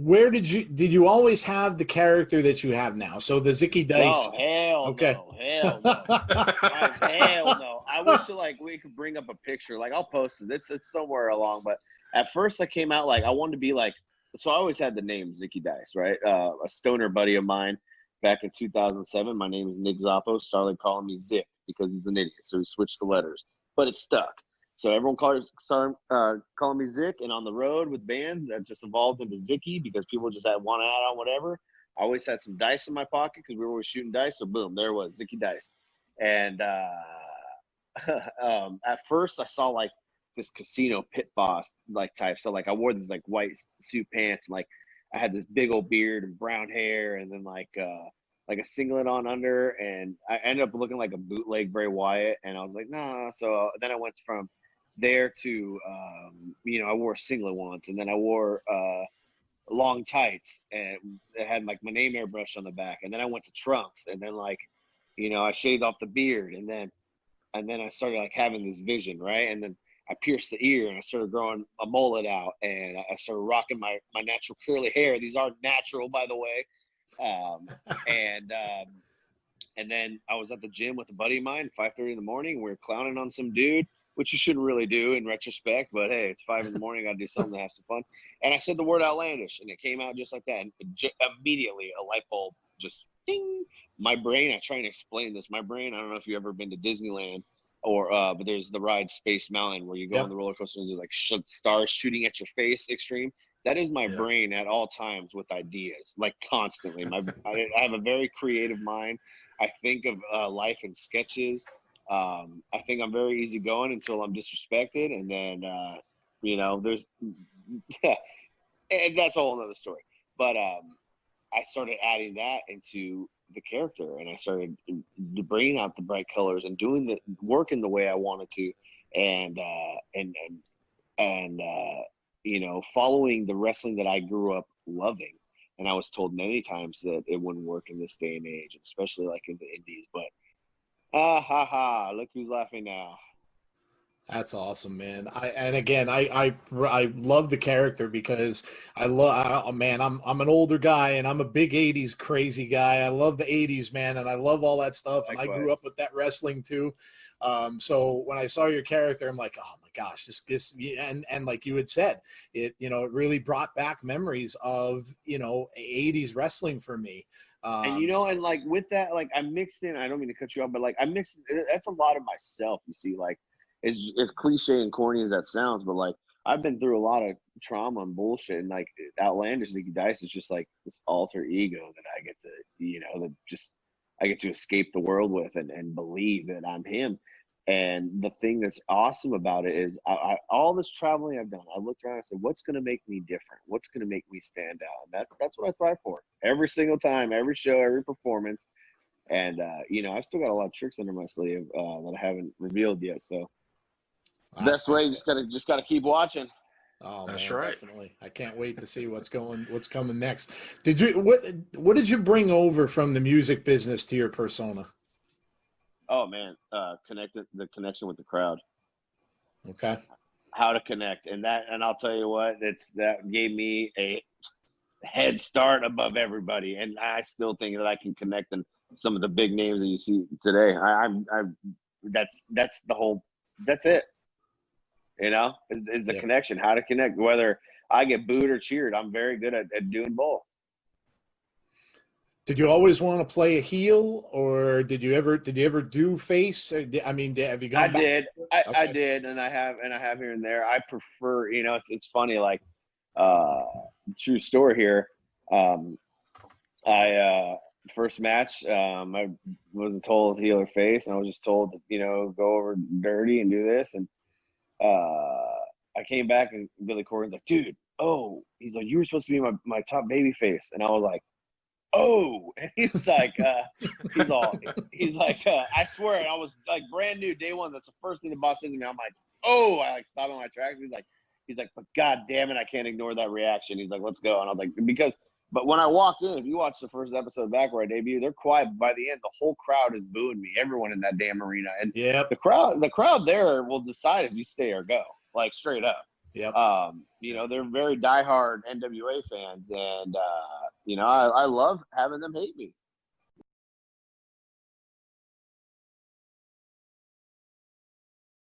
where did you always have the character that you have now? So the Zicky Dice. No, hell Okay. no, hell no. Hell no. I wish like we could bring up a picture. Like I'll post it. It's somewhere along. But at first I came out like I wanted to be like. So I always had the name Zicky Dice, right? A stoner buddy of mine back in 2007. My name is Nick Zappo. Started calling me Zick because he's an idiot. So he switched the letters, but it stuck. So everyone started calling me Zick, and on the road with bands, that just evolved into Zicky because people just had one add on whatever. I always had some dice in my pocket because we were always shooting dice. So boom, there it was Zicky Dice. And at first, I saw like this casino pit boss like type. So like I wore these like white suit pants, and like I had this big old beard and brown hair, and then like a singlet on under, and I ended up looking like a bootleg Bray Wyatt. And I was like, nah. So then I went from there to I wore a singlet once, and then I wore long tights, and it had like my name airbrushed on the back, and then I went to trunks, and then like I shaved off the beard, and then I started like having this vision, right? And then I pierced the ear, and I started growing a mullet out, and I started rocking my natural curly hair. These aren't natural, by the way. And then I was at the gym with a buddy of mine, 5:30 in the morning. We were clowning on some dude, which you shouldn't really do in retrospect, but hey, it's 5 in the morning. I got to do something to have some fun. And I said the word outlandish, and it came out just like that. And immediately a light bulb just ding. My brain, I try and explain this. My brain, I don't know if you've ever been to Disneyland or, but there's the ride Space Mountain where you go on the roller coaster and there's like stars shooting at your face extreme. That is my brain at all times with ideas, like constantly. I have a very creative mind. I think of life in sketches. I think I'm very easygoing until I'm disrespected, and then there's and that's a whole other story. But I started adding that into the character, and I started bringing out the bright colors and doing the working the way I wanted to, and following the wrestling that I grew up loving. And I was told many times that it wouldn't work in this day and age, especially like in the indies. But look who's laughing now. That's awesome, man. I love the character because man, I'm an older guy and I'm a big 80s crazy guy. I love the 80s, man, and I love all that stuff. Likewise. And I grew up with that wrestling too. So when I saw your character, I'm like, oh my gosh, this and like you had said, it really brought back memories of 80s wrestling for me. And and like with that, like I mixed in, I don't mean to cut you off, but like I mixed, that's a lot of myself, you see, like as cliche and corny as that sounds, but like I've been through a lot of trauma and bullshit, and like Outlandish Zicky Dice is just like this alter ego that I get to, I get to escape the world with and believe that I'm him. And the thing that's awesome about it is all this traveling I've done, I looked around and I said, what's going to make me different? What's going to make me stand out? And that's what I thrive for every single time, every show, every performance. And, I've still got a lot of tricks under my sleeve that I haven't revealed yet. So best way, just gotta keep watching. Oh, that's man, right. Definitely. I can't wait to see what's coming next. What did you bring over from the music business to your persona? Oh man, the connection with the crowd. Okay. How to connect, and I'll tell you what, that gave me a head start above everybody, and I still think that I can connect in some of the big names that you see today. That's it. Is the connection, how to connect, whether I get booed or cheered. I'm very good at doing both. Did you always want to play a heel, or did you ever do face? I mean, have you gone back? I did, and I have here and there. I prefer, it's funny, like, true story here. First match, I wasn't told heel or face, and I was just told to, go over dirty and do this. And I came back, and Billy Corgan's like, dude, he's like, you were supposed to be my top baby face. And I was like, oh, and he's like, I swear, and I was like brand new day one. That's the first thing the boss says to me. I'm like, oh, I like stopped in my tracks. He's like, but God damn it, I can't ignore that reaction. He's like, let's go. And I was like, but when I walk in, if you watch the first episode back where I debut, they're quiet. By the end, the whole crowd is booing me. Everyone in that damn arena, and the crowd there will decide if you stay or go, like straight up. Yep. You know, they're very diehard NWA fans, and you know, I love having them hate me.